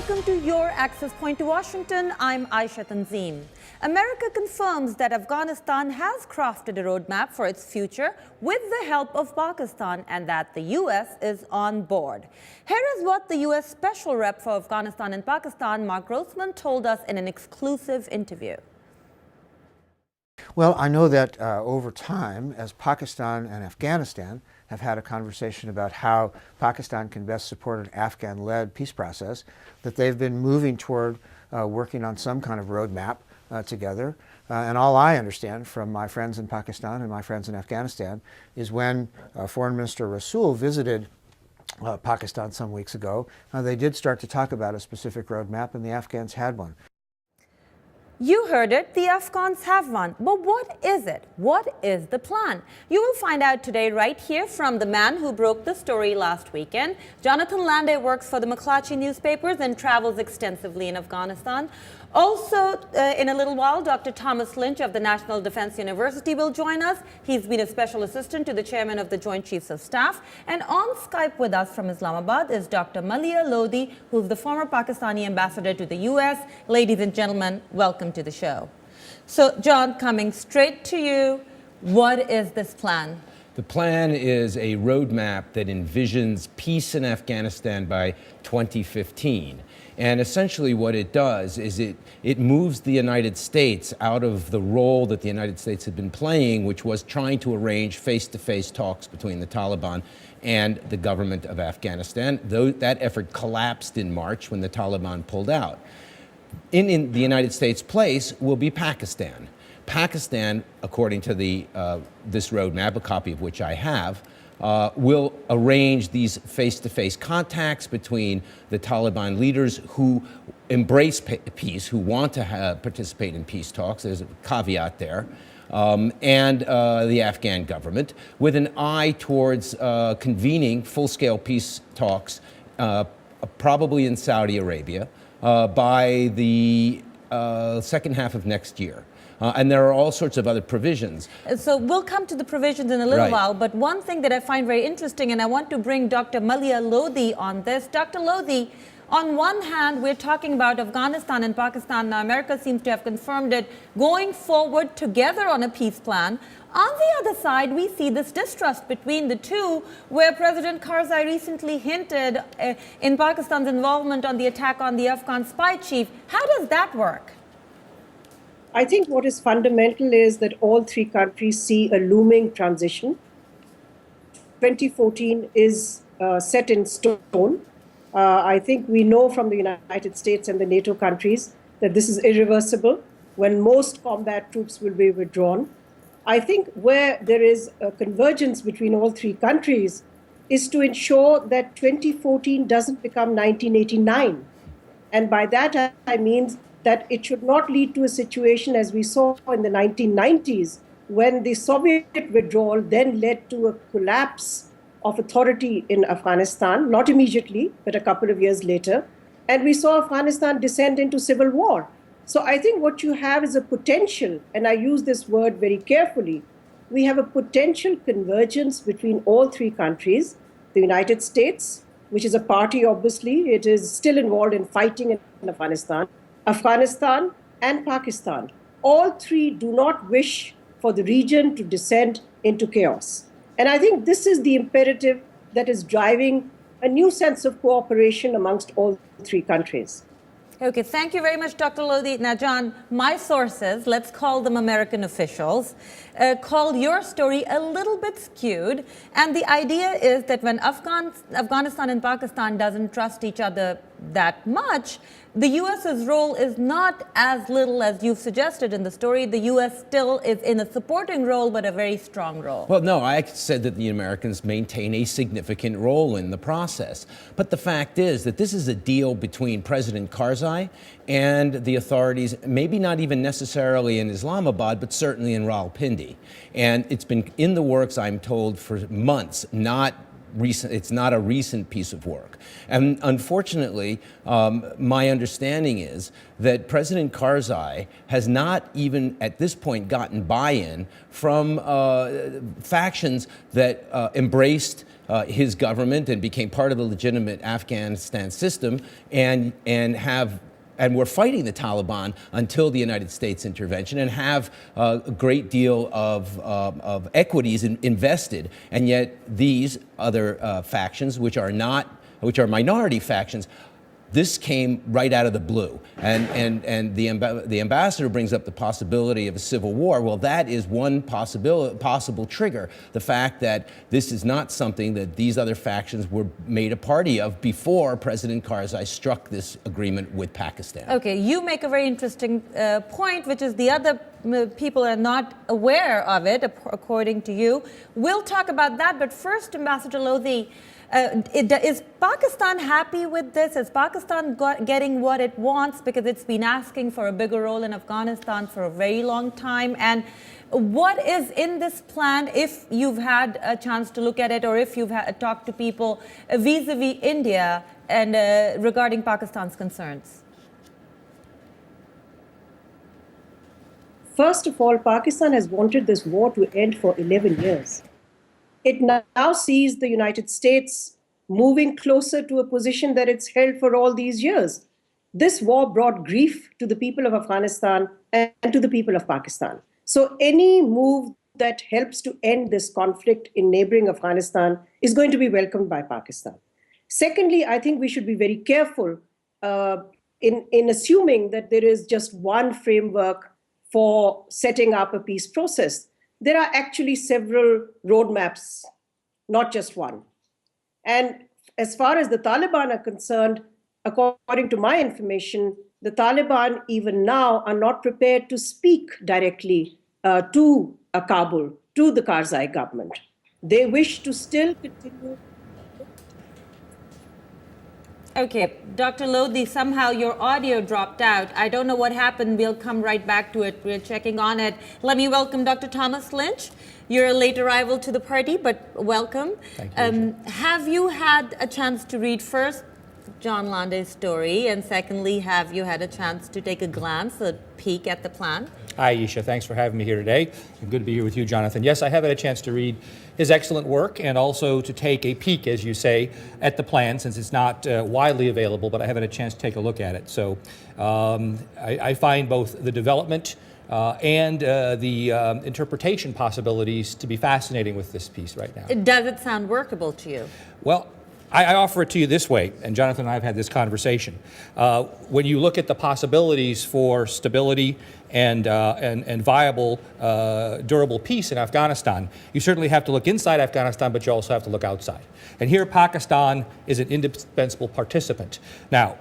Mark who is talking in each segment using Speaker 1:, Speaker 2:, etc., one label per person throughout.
Speaker 1: Welcome to your Access Point to Washington. I'm Aisha Tanzim. America confirms that Afghanistan has crafted a roadmap for its future with the help of Pakistan and that the U.S. is on board. Here is what the U.S. Special Rep for Afghanistan and Pakistan, Mark Grossman, told us in an exclusive interview.
Speaker 2: Well, I know that over time, as Pakistan and Afghanistan have had a conversation about how Pakistan can best support an Afghan-led peace process, that they've been moving toward working on some kind of roadmap together. And all I understand from my friends in Pakistan and my friends in Afghanistan is when Foreign Minister Rasool visited Pakistan some weeks ago, they did start to talk about a specific roadmap, and the Afghans had one.
Speaker 1: You heard it, the Afghans have one. But what is it? What is the plan? You will find out today right here from the man who broke the story last weekend. Jonathan Landay works for the McClatchy newspapers and travels extensively in Afghanistan. Also, in a little while, Dr. Thomas Lynch of the National Defense University will join us. He's been a special assistant to the chairman of the Joint Chiefs of Staff. And on Skype with us from Islamabad is Dr. Malia Lodhi, who's the former Pakistani ambassador to the U.S. Ladies and gentlemen, welcome to the show. So, John, coming straight to you, what is this plan?
Speaker 3: The plan is a roadmap that envisions peace in Afghanistan by 2015. And essentially what it does is it moves the United States out of the role that the United States had been playing, which was trying to arrange face-to-face talks between the Taliban and the government of Afghanistan. Though that effort collapsed in March when the Taliban pulled out. In the United States' place will be Pakistan. Pakistan, according to this roadmap, a copy of which I have, will arrange these face-to-face contacts between the Taliban leaders who embrace peace, who want to participate in peace talks, there's a caveat there, and the Afghan government, with an eye towards convening full-scale peace talks, probably in Saudi Arabia, by the second half of next year. And there are all sorts of other provisions.
Speaker 1: So we'll come to the provisions in a little while, but one thing that I find very interesting, and I want to bring Dr. Malia Lodhi on this. Dr. Lodhi, on one hand, we're talking about Afghanistan and Pakistan. Now, America seems to have confirmed it, going forward together on a peace plan. On the other side, we see this distrust between the two, where President Karzai recently hinted in Pakistan's involvement on the attack on the Afghan spy chief. How does that work?
Speaker 4: I think what is fundamental is that all three countries see a looming transition. 2014 is set in stone. I think we know from the United States and the NATO countries that this is irreversible when most combat troops will be withdrawn. I think where there is a convergence between all three countries is to ensure that 2014 doesn't become 1989. And by that I mean that it should not lead to a situation as we saw in the 1990s, when the Soviet withdrawal then led to a collapse of authority in Afghanistan, not immediately, but a couple of years later. And we saw Afghanistan descend into civil war. So I think what you have is a potential, and I use this word very carefully, we have a potential convergence between all three countries. The United States, which is a party, obviously, it is still involved in fighting in Afghanistan, Afghanistan and Pakistan. All three do not wish for the region to descend into chaos. And I think this is the imperative that is driving a new sense of cooperation amongst all three countries.
Speaker 1: Okay, thank you very much, Dr. Lodhi. Now, John, my sources, let's call them American officials, call your story a little bit skewed. And the idea is that when Afghanistan and Pakistan doesn't trust each other that much, the U.S.'s role is not as little as you've suggested in the story. The U.S. still is in a supporting role, but a very strong role.
Speaker 3: Well, no, I said that the Americans maintain a significant role in the process. But the fact is that this is a deal between President Karzai and the authorities, maybe not even necessarily in Islamabad, but certainly in Rawalpindi. And it's been in the works, I'm told, for months, not recent. It's not a recent piece of work. And unfortunately, my understanding is that President Karzai has not even at this point gotten buy-in from factions that embraced his government and became part of the legitimate Afghanistan system and were fighting the Taliban until the United States intervention and have a great deal of equities invested. And yet these other factions, which are minority factions, this came right out of the blue. And the ambassador brings up the possibility of a civil war. Well, that is one possible trigger. The fact that this is not something that these other factions were made a party of before President Karzai struck this agreement with Pakistan.
Speaker 1: Okay, you make a very interesting point, which is the other people are not aware of it, according to you. We'll talk about that, but first, Ambassador Lodhi, is Pakistan happy with this? Is Pakistan getting what it wants? Because it's been asking for a bigger role in Afghanistan for a very long time. And what is in this plan, if you've had a chance to look at it, or if you've talked to people vis-a-vis India and regarding Pakistan's concerns?
Speaker 4: First of all, Pakistan has wanted this war to end for 11 years. It now sees the United States moving closer to a position that it's held for all these years. This war brought grief to the people of Afghanistan and to the people of Pakistan. So any move that helps to end this conflict in neighboring Afghanistan is going to be welcomed by Pakistan. Secondly, I think we should be very careful in assuming that there is just one framework for setting up a peace process. There are actually several roadmaps, not just one. And as far as the Taliban are concerned, according to my information, the Taliban even now are not prepared to speak directly to Kabul, to the Karzai government. They wish to still continue.
Speaker 1: Okay, Dr. Lodhi, somehow your audio dropped out. I don't know what happened. We'll come right back to it. We're checking on it. Let me welcome Dr. Thomas Lynch. You're a late arrival to the party, but welcome.
Speaker 5: Thank you.
Speaker 1: Have you had a chance to read first John Lande's story, and secondly, have you had a chance to take a glance, a peek at the plan?
Speaker 5: Hi, Isha. Thanks for having me here today. And good to be here with you, Jonathan. Yes, I have had a chance to read his excellent work and also to take a peek, as you say, at the plan, since it's not widely available, but I have had a chance to take a look at it. So I find both the development and the interpretation possibilities to be fascinating with this piece right now.
Speaker 1: Does it sound workable to you?
Speaker 5: Well, I offer it to you this way, and Jonathan and I have had this conversation. When you look at the possibilities for stability and viable, durable peace in Afghanistan, you certainly have to look inside Afghanistan, but you also have to look outside. And here Pakistan is an indispensable participant. Now,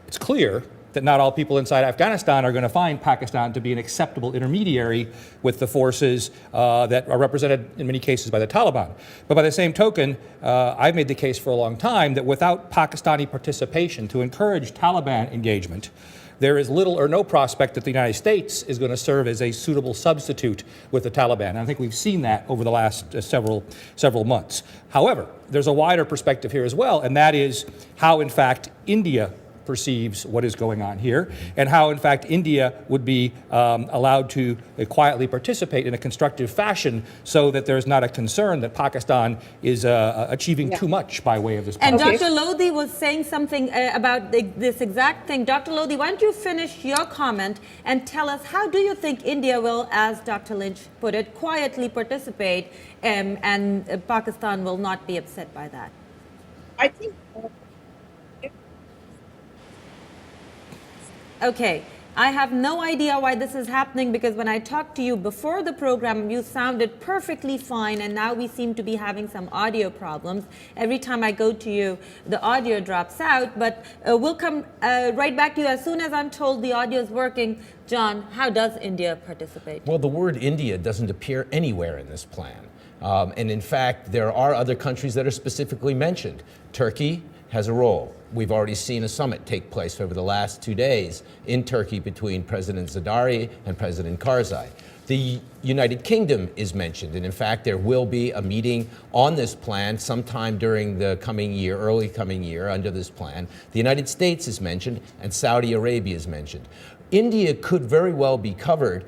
Speaker 5: it's clear that not all people inside Afghanistan are going to find Pakistan to be an acceptable intermediary with the forces that are represented in many cases by the Taliban. But by the same token, I've made the case for a long time that without Pakistani participation to encourage Taliban engagement, there is little or no prospect that the United States is going to serve as a suitable substitute with the Taliban. And I think we've seen that over the last several months. However, there's a wider perspective here as well, and that is how, in fact, India perceives what is going on here, and how, in fact, India would be allowed to quietly participate in a constructive fashion so that there's not a concern that Pakistan is achieving too much by way of this policy.
Speaker 1: And Dr. Lodhi was saying something about this exact thing. Dr. Lodhi, why don't you finish your comment and tell us, how do you think India will, as Dr. Lynch put it, quietly participate and Pakistan will not be upset by that?
Speaker 4: I think
Speaker 1: Okay, I have no idea why this is happening, because when I talked to you before the program, you sounded perfectly fine, and now we seem to be having some audio problems. Every time I go to you, the audio drops out, but we'll come right back to you as soon as I'm told the audio is working. John, how does India participate?
Speaker 3: Well, the word India doesn't appear anywhere in this plan. And in fact, there are other countries that are specifically mentioned. Turkey has a role. We've already seen a summit take place over the last 2 days in Turkey between President Zardari and President Karzai. The United Kingdom is mentioned, and in fact, there will be a meeting on this plan sometime during the coming year, early coming year, under this plan. The United States is mentioned, and Saudi Arabia is mentioned. India could very well be covered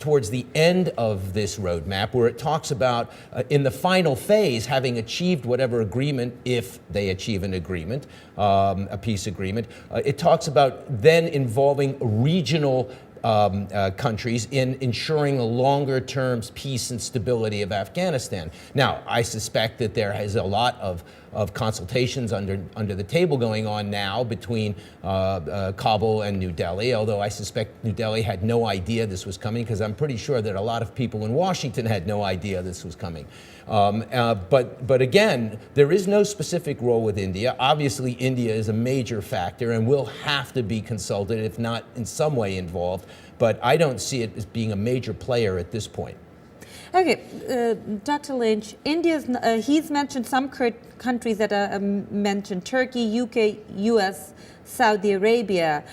Speaker 3: towards the end of this roadmap, where it talks about, in the final phase, having achieved whatever agreement, if they achieve an agreement, a peace agreement. It talks about then involving regional countries in ensuring the longer term peace and stability of Afghanistan. Now, I suspect that there is a lot of consultations under the table going on now between Kabul and New Delhi, although I suspect New Delhi had no idea this was coming, because I'm pretty sure that a lot of people in Washington had no idea this was coming. But again, there is no specific role with India. Obviously, India is a major factor and will have to be consulted, if not in some way involved. But I don't see it as being a major player at this point.
Speaker 1: Okay, Dr. Lynch, he's mentioned some countries that are mentioned: Turkey, UK, US, Saudi Arabia.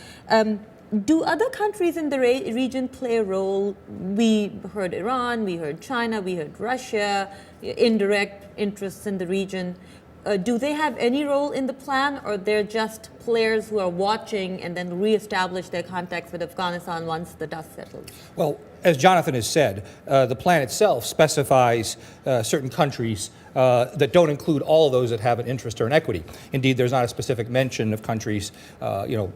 Speaker 1: Do other countries in the region play a role? We heard Iran, we heard China, we heard Russia, indirect interests in the region. Do they have any role in the plan, or they're just players who are watching and then reestablish their contacts with Afghanistan once the dust settles?
Speaker 5: Well, as Jonathan has said, the plan itself specifies certain countries that don't include all of those that have an interest or an equity. Indeed, there's not a specific mention of countries,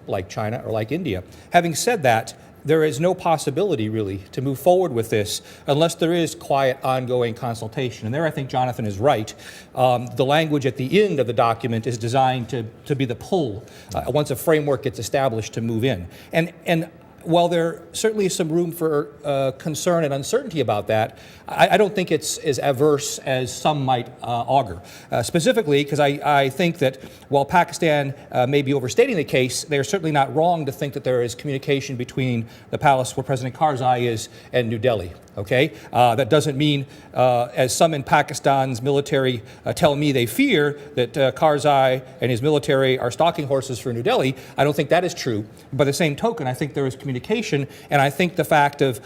Speaker 5: like China or like India. Having said that, there is no possibility, really, to move forward with this unless there is quiet, ongoing consultation. And there, I think Jonathan is right. The language at the end of the document is designed to be the pull once a framework gets established to move in. And while there certainly is some room for concern and uncertainty about that, I don't think it's as adverse as some might augur. Specifically, because I think that while Pakistan may be overstating the case, they're certainly not wrong to think that there is communication between the palace where President Karzai is and New Delhi. Okay, that doesn't mean, as some in Pakistan's military tell me they fear, that Karzai and his military are stalking horses for New Delhi. I don't think that is true. By the same token, I think there is communication, and I think the fact of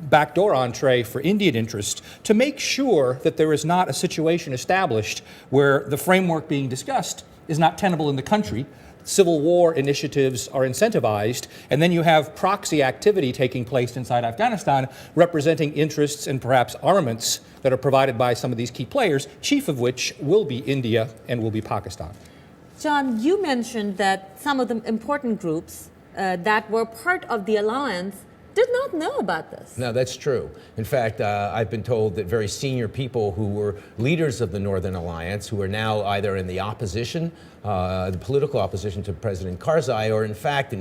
Speaker 5: backdoor entree for Indian interest to make sure that there is not a situation established where the framework being discussed is not tenable in the country. Civil war initiatives are incentivized, and then you have proxy activity taking place inside Afghanistan representing interests and perhaps armaments that are provided by some of these key players, chief of which will be India and will be Pakistan.
Speaker 1: John, you mentioned that some of the important groups that were part of the alliance did not know about this.
Speaker 3: No, that's true. In fact, I've been told that very senior people who were leaders of the Northern Alliance, who are now either in the opposition, the political opposition to President Karzai, or in fact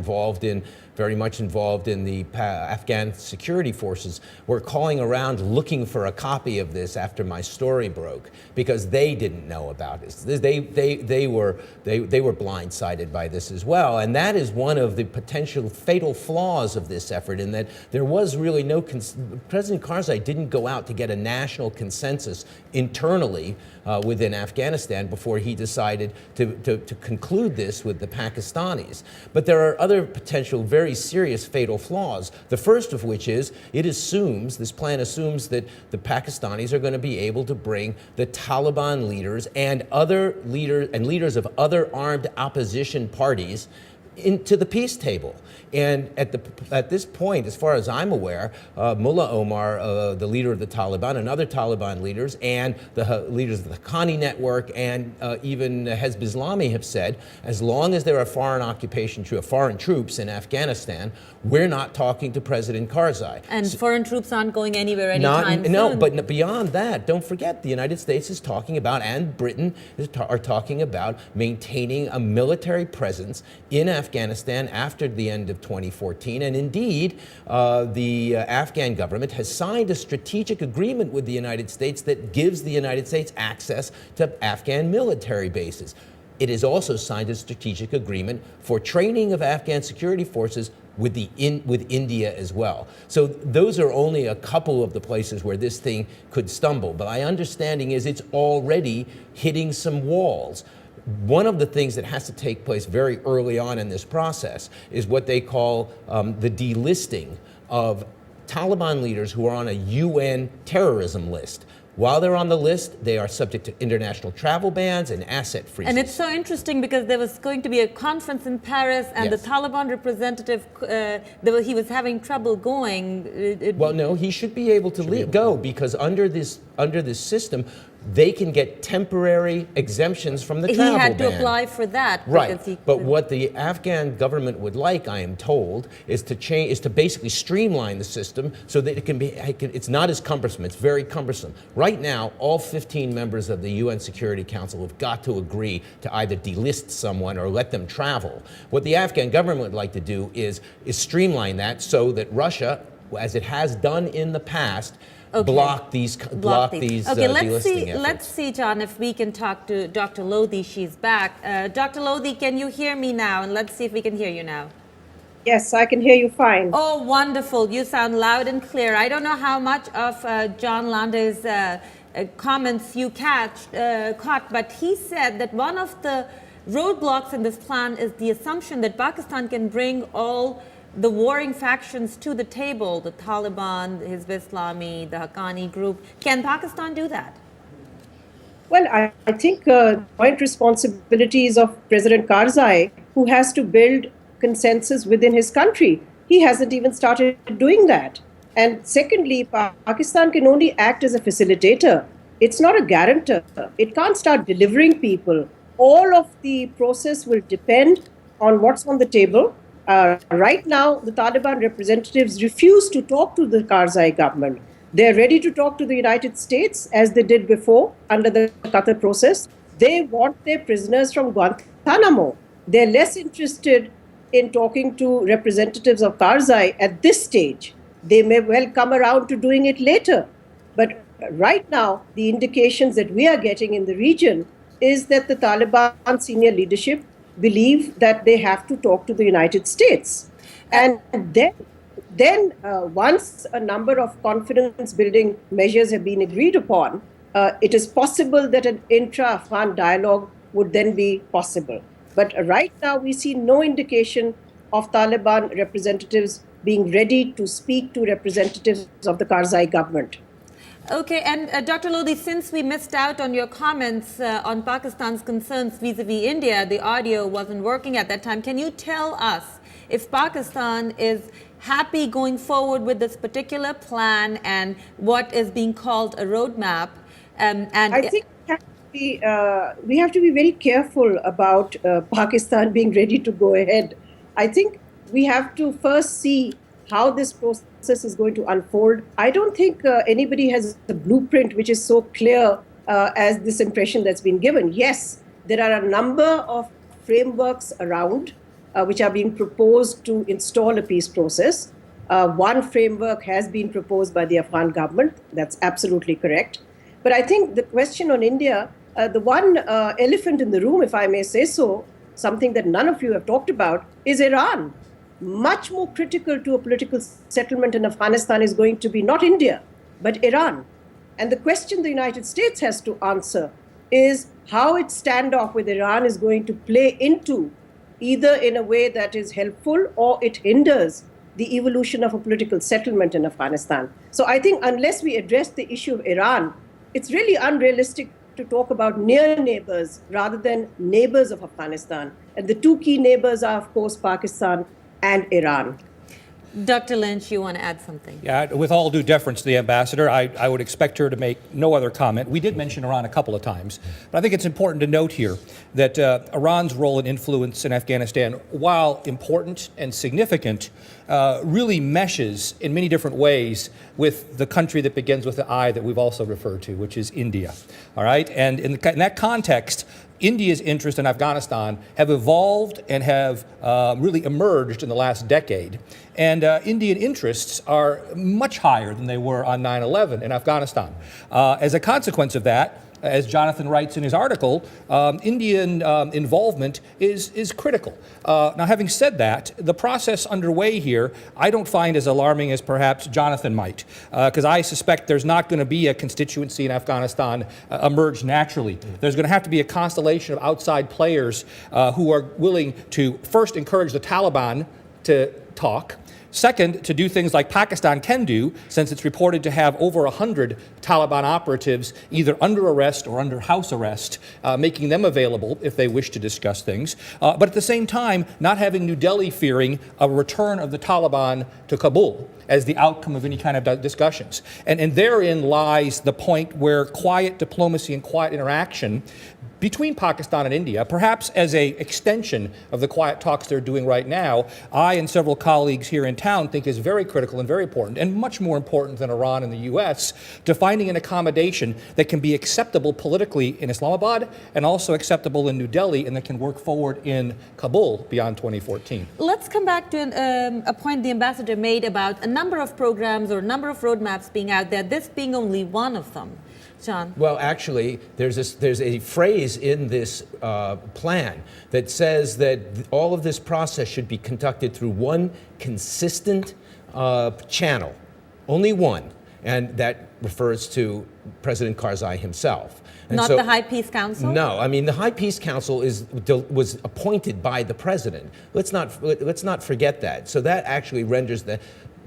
Speaker 3: very much involved in the Afghan security forces, were calling around looking for a copy of this after my story broke, because they didn't know about this. They were blindsided by this as well, and that is one of the potential fatal flaws of this effort, in that there was really no President Karzai didn't go out to get a national consensus internally within Afghanistan before he decided to conclude this with the Pakistanis. But there are other potential very serious fatal flaws. The first of which is this plan assumes that the Pakistanis are going to be able to bring the Taliban leaders and leaders of other armed opposition parties into the peace table. And at this point, as far as I'm aware, Mullah Omar, the leader of the Taliban, and other Taliban leaders, and the leaders of the Haqqani network, and even Hezb Islami have said, as long as there are foreign troops in Afghanistan, we're not talking to President Karzai.
Speaker 1: And foreign troops aren't going anywhere anytime soon.
Speaker 3: No, but beyond that, don't forget, the United States is talking about, and Britain are talking about, maintaining a military presence in Afghanistan after the end of 2014. And indeed, the Afghan government has signed a strategic agreement with the United States that gives the United States access to Afghan military bases. It has also signed a strategic agreement for training of Afghan security forces with India as well. So those are only a couple of the places where this thing could stumble. But my understanding is it's already hitting some walls. One of the things that has to take place very early on in this process is what they call the delisting of Taliban leaders who are on a UN terrorism list. While they're on the list, they are subject to international travel bans and asset freezes.
Speaker 1: And it's so interesting because there was going to be a conference in Paris, and
Speaker 3: Yes.
Speaker 1: the Taliban representative, he was having trouble going.
Speaker 3: Well, no, he should be able to go because under this system, they can get temporary exemptions from the
Speaker 1: he
Speaker 3: travel
Speaker 1: had to
Speaker 3: ban.
Speaker 1: apply for that.
Speaker 3: Right,
Speaker 1: because he
Speaker 3: but what the Afghan government would like, I am told, is to basically streamline the system so that it's not as cumbersome. It's very cumbersome. Right now, all 15 members of the UN Security Council have got to agree to either delist someone or let them travel. What the Afghan government would like to do is streamline that so that Russia, as it has done in the past, block these
Speaker 1: Okay,
Speaker 3: delisting efforts.
Speaker 1: let's see, John, if we can talk to Dr. Lodhi. She's back. Dr. Lodhi, can you hear me now? And let's see if we can hear you now.
Speaker 4: Yes, I can hear you fine.
Speaker 1: Oh, wonderful. You sound loud and clear. I don't know how much of John Lande's comments you caught, but he said that one of the roadblocks in this plan is the assumption that Pakistan can bring all the warring factions to the table, the Taliban, the Hizb Islami, the Haqqani group. Can Pakistan do that?
Speaker 4: Well, I think joint responsibilities of President Karzai, who has to build consensus within his country. He hasn't even started doing that. And secondly, Pakistan can only act as a facilitator. It's not a guarantor. It can't start delivering people. All of the process will depend on what's on the table. Right now, the Taliban representatives refuse to talk to the Karzai government. They're ready to talk to the United States, as they did before under the Qatar process. They want their prisoners from Guantanamo. They're less interested in talking to representatives of Karzai at this stage. They may well come around to doing it later. But right now, the indications that we are getting in the region is that the Taliban senior leadership believe that they have to talk to the United States. And then once a number of confidence-building measures have been agreed upon, it is possible that an intra-Afghan dialogue would then be possible. But right now, we see no indication of Taliban representatives being ready to speak to representatives of the Karzai government.
Speaker 1: Okay, and Dr. Lodhi, since we missed out on your comments on Pakistan's concerns vis-a-vis India, the audio wasn't working at that time. Can you tell us if Pakistan is happy going forward with this particular plan and what is being called a roadmap?
Speaker 4: I think we have to be very careful about Pakistan being ready to go ahead. I think we have to first see how this process is going to unfold. I don't think anybody has a blueprint which is so clear as this impression that's been given. Yes, there are a number of frameworks around which are being proposed to install a peace process. One framework has been proposed by the Afghan government. That's absolutely correct. But I think the question on India, the one elephant in the room, if I may say so, something that none of you have talked about, is Iran. Much more critical to a political settlement in Afghanistan is going to be not India, but Iran. And the question the United States has to answer is how its standoff with Iran is going to play into either in a way that is helpful or it hinders the evolution of a political settlement in Afghanistan. So I think unless we address the issue of Iran, it's really unrealistic to talk about near neighbors rather than neighbors of Afghanistan. And the two key neighbors are, of course, Pakistan and Iran.
Speaker 1: Dr. Lynch, you want to add something?
Speaker 5: Yeah, with all due deference to the ambassador, I would expect her to make no other comment. We did mention Iran a couple of times, but I think it's important to note here that Iran's role and influence in Afghanistan, while important and significant, really meshes in many different ways with the country that begins with the I that we've also referred to, which is India. All right, and in that context, India's interest in Afghanistan have evolved and have really emerged in the last decade. And Indian interests are much higher than they were on 9/11 in Afghanistan. As a consequence of that, as Jonathan writes in his article, Indian involvement is critical. Now, having said that, the process underway here I don't find as alarming as perhaps Jonathan might, because I suspect there's not going to be a constituency in Afghanistan emerge naturally. There's going to have to be a constellation of outside players who are willing to first encourage the Taliban to talk. Second, to do things like Pakistan can do, since it's reported to have over 100 Taliban operatives either under arrest or under house arrest, making them available if they wish to discuss things. But at the same time, not having New Delhi fearing a return of the Taliban to Kabul as the outcome of any kind of discussions. And therein lies the point where quiet diplomacy and quiet interaction between Pakistan and India, perhaps as an extension of the quiet talks they're doing right now, I and several colleagues here in town think is very critical and very important, and much more important than Iran and the U.S., to finding an accommodation that can be acceptable politically in Islamabad and also acceptable in New Delhi, and that can work forward in Kabul beyond 2014.
Speaker 1: Let's come back to a point the ambassador made about a number of programs or a number of roadmaps being out there, this being only one of them. John?
Speaker 3: Well, actually, there's a phrase in this plan that says that all of this process should be conducted through one consistent channel, only one, and that refers to President Karzai himself. And
Speaker 1: Not
Speaker 3: so,
Speaker 1: the High Peace Council?
Speaker 3: No, I mean the High Peace Council was appointed by the president. Let's not forget that. So that actually renders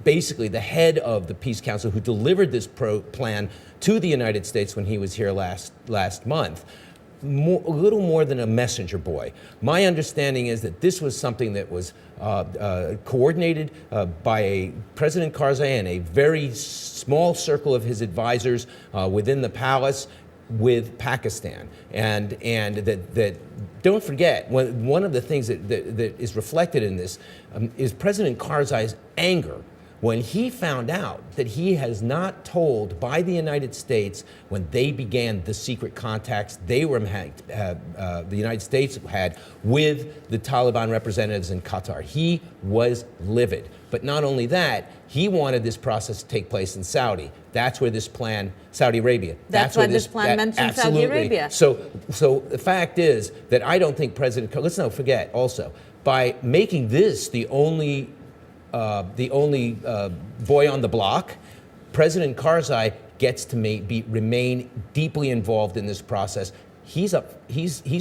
Speaker 3: basically the head of the Peace Council, who delivered this plan to the United States when he was here last month, a little more than a messenger boy. My understanding is that this was something that was coordinated by President Karzai and a very small circle of his advisors within the palace with Pakistan. And that don't forget, one of the things that is reflected in this is President Karzai's anger when he found out that he has not told by the United States when they began the secret contacts the United States had with the Taliban representatives in Qatar. He was livid. But not only that, he wanted this process to take place in Saudi. That's where this plan, Saudi Arabia.
Speaker 1: That's why this plan mentions Saudi Arabia.
Speaker 3: So the fact is that I don't think let's not forget also, by making this the only boy on the block, President Karzai gets to remain deeply involved in this process. He's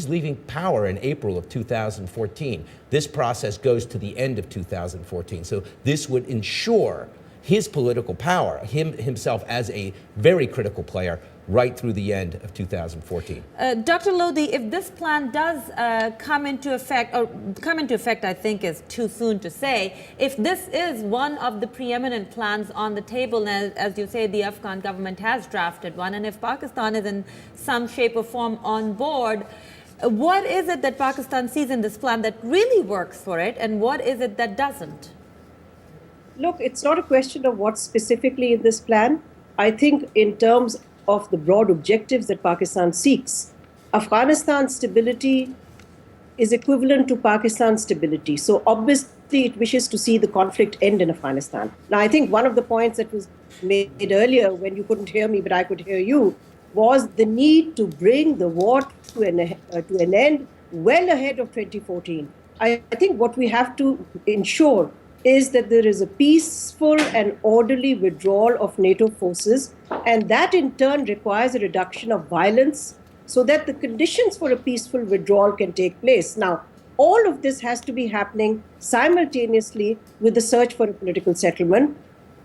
Speaker 3: leaving power in April of 2014. This process goes to the end of 2014. So this would ensure his political power, himself as a very critical player, right through the end of 2014.
Speaker 1: Dr. Lodhi, if this plan does come into effect, I think is too soon to say, if this is one of the preeminent plans on the table, and as you say, the Afghan government has drafted one, and if Pakistan is in some shape or form on board, what is it that Pakistan sees in this plan that really works for it, and what is it that doesn't?
Speaker 4: Look, it's not a question of what's specifically in this plan. I think in terms of the broad objectives that Pakistan seeks, Afghanistan's stability is equivalent to Pakistan's stability. So obviously it wishes to see the conflict end in Afghanistan. Now, I think one of the points that was made earlier when you couldn't hear me, but I could hear you, was the need to bring the war to an end well ahead of 2014. I think what we have to ensure is that there is a peaceful and orderly withdrawal of NATO forces, and that in turn requires a reduction of violence so that the conditions for a peaceful withdrawal can take place. Now, all of this has to be happening simultaneously with the search for a political settlement,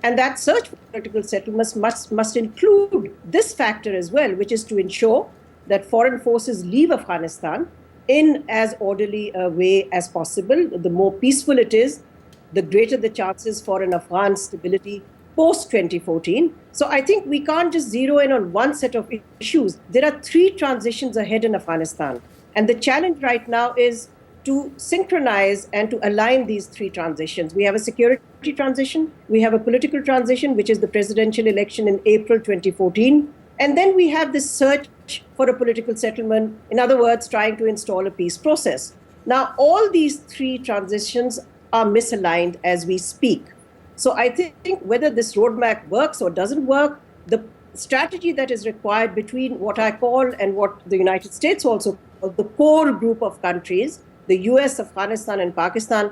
Speaker 4: and that search for political settlement must include this factor as well, which is to ensure that foreign forces leave Afghanistan in as orderly a way as possible. The more peaceful it is, the greater the chances for an Afghan stability post-2014. So I think we can't just zero in on one set of issues. There are three transitions ahead in Afghanistan. And the challenge right now is to synchronize and to align these three transitions. We have a security transition, we have a political transition, which is the presidential election in April 2014, and then we have this search for a political settlement, in other words, trying to install a peace process. Now, all these three transitions are misaligned as we speak. So I think whether this roadmap works or doesn't work, the strategy that is required between what I call and what the United States also call the core group of countries, the US, Afghanistan, and Pakistan,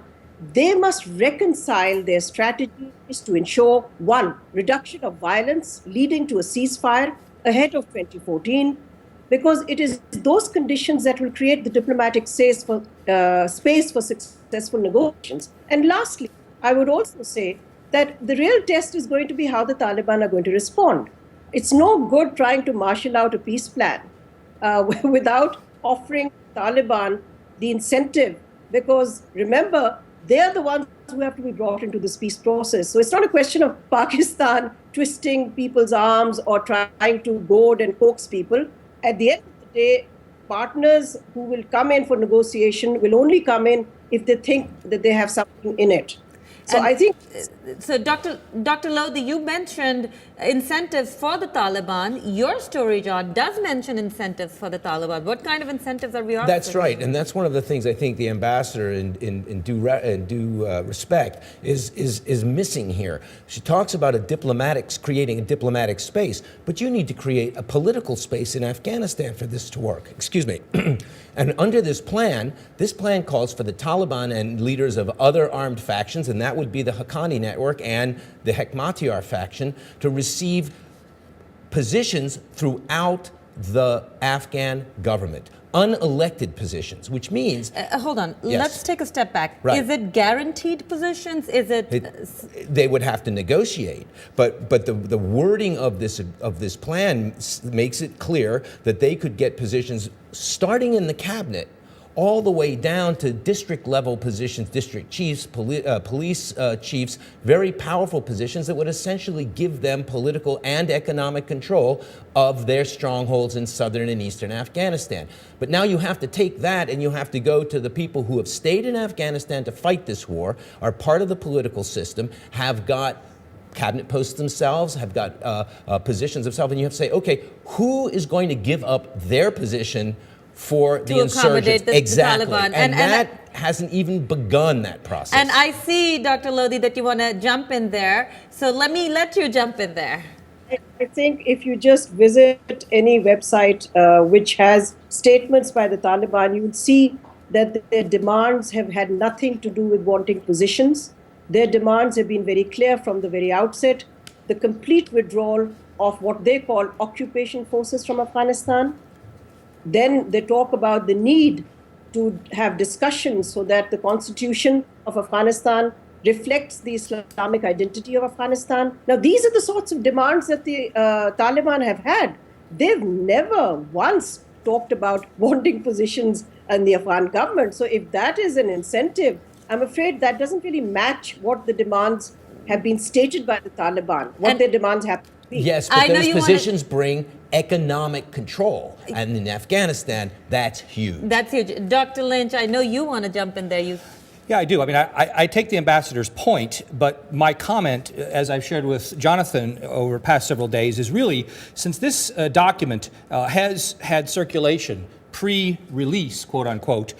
Speaker 4: they must reconcile their strategies to ensure, one, reduction of violence leading to a ceasefire ahead of 2014, because it is those conditions that will create the diplomatic space for successful negotiations. And lastly, I would also say that the real test is going to be how the Taliban are going to respond. It's no good trying to marshal out a peace plan without offering Taliban the incentive, because remember, they're the ones who have to be brought into this peace process. So it's not a question of Pakistan twisting people's arms or trying to goad and coax people. At the end of the day, partners who will come in for negotiation will only come in if they think that they have something in it. So
Speaker 1: And
Speaker 4: I think
Speaker 1: So, Dr. Lodhi, you mentioned incentives for the Taliban. Your story, John, does mention incentives for the Taliban. What kind of incentives are we offering?
Speaker 3: That's right, and that's one of the things I think the ambassador, in due respect, is missing here. She talks about creating a diplomatic space, but you need to create a political space in Afghanistan for this to work. Excuse me. And under this plan calls for the Taliban and leaders of other armed factions, and that would be the Haqqani Network and the Hekmatyar faction, to receive positions throughout the Afghan government, unelected positions, which means...
Speaker 1: Hold on,
Speaker 3: Yes.
Speaker 1: let's take a step back.
Speaker 3: Right.
Speaker 1: Is it guaranteed positions? Is it...
Speaker 3: They would have to negotiate, but the wording of this plan makes it clear that they could get positions starting in the cabinet all the way down to district level positions, district chiefs, police chiefs, very powerful positions that would essentially give them political and economic control of their strongholds in southern and eastern Afghanistan. But now you have to take that and you have to go to the people who have stayed in Afghanistan to fight this war, are part of the political system, have got cabinet posts themselves, have got positions themselves, and you have to say, okay, who is going to give up their position for the insurgents?
Speaker 1: The
Speaker 3: exactly.
Speaker 1: Taliban.
Speaker 3: And that hasn't even begun that process.
Speaker 1: And I see, Dr. Lodhi, that you want to jump in there. So let me let you jump in there.
Speaker 4: I think if you just visit any website which has statements by the Taliban, you would see that their demands have had nothing to do with wanting positions. Their demands have been very clear from the very outset. The complete withdrawal of what they call occupation forces from Afghanistan. Then they talk about the need to have discussions so that the constitution of Afghanistan reflects the Islamic identity of Afghanistan. Now, these are the sorts of demands that the Taliban have had. They've never once talked about wanting positions in the Afghan government. So if that is an incentive, I'm afraid that doesn't really match what the demands have been stated by the Taliban, what their demands have to be.
Speaker 3: Yes, but those positions bring economic control. And in Afghanistan, that's huge.
Speaker 1: That's huge. Dr. Lynch, I know you want to jump in there.
Speaker 5: Yeah, I do. I mean, I take the ambassador's point, but my comment, as I've shared with Jonathan over the past several days, is really, since this document has had circulation pre-release, quote unquote,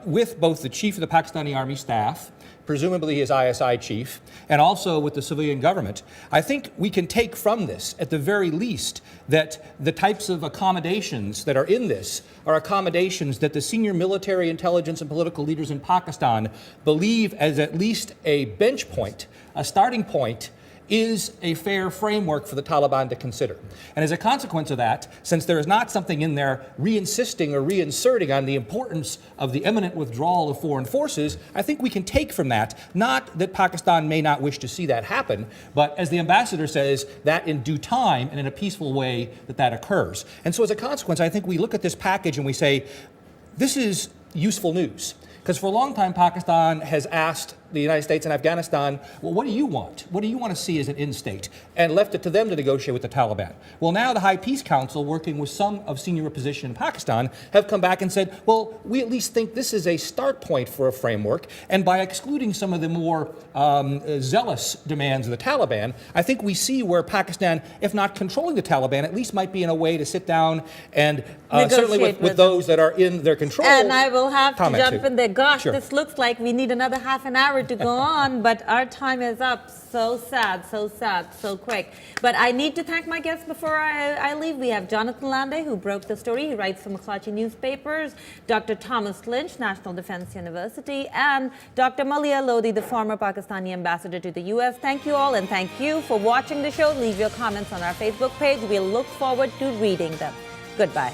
Speaker 5: with both the chief of the Pakistani Army Staff, presumably his ISI chief, and also with the civilian government, I think we can take from this, at the very least, that the types of accommodations that are in this are accommodations that the senior military, intelligence, and political leaders in Pakistan believe as at least a bench point, a starting point, is a fair framework for the Taliban to consider. And as a consequence of that, since there is not something in there reinsisting or reinserting on the importance of the imminent withdrawal of foreign forces, I think we can take from that, not that Pakistan may not wish to see that happen, but as the ambassador says, that in due time and in a peaceful way that occurs. And so as a consequence, I think we look at this package and we say, this is useful news. Because for a long time, Pakistan has asked the United States and Afghanistan, well, what do you want? What do you want to see as an end state? And left it to them to negotiate with the Taliban. Well, now the High Peace Council, working with some of senior position in Pakistan, have come back and said, well, we at least think this is a start point for a framework. And by excluding some of the more zealous demands of the Taliban, I think we see where Pakistan, if not controlling the Taliban, at least might be in a way to sit down and certainly with those that are in their control.
Speaker 1: And I will have to jump in there. Gosh,
Speaker 5: Sure.
Speaker 1: This looks like we need another half an hour to go on, but our time is up. So sad, so quick. But I need to thank my guests before I leave. We have Jonathan Lande, who broke the story. He writes for McClatchy newspapers. Dr. Thomas Lynch, National Defense University, and Dr. Malia Lodhi, the former Pakistani ambassador to the U.S. Thank you all, and thank you for watching the show. Leave your comments on our Facebook page. We'll look forward to reading them. Goodbye.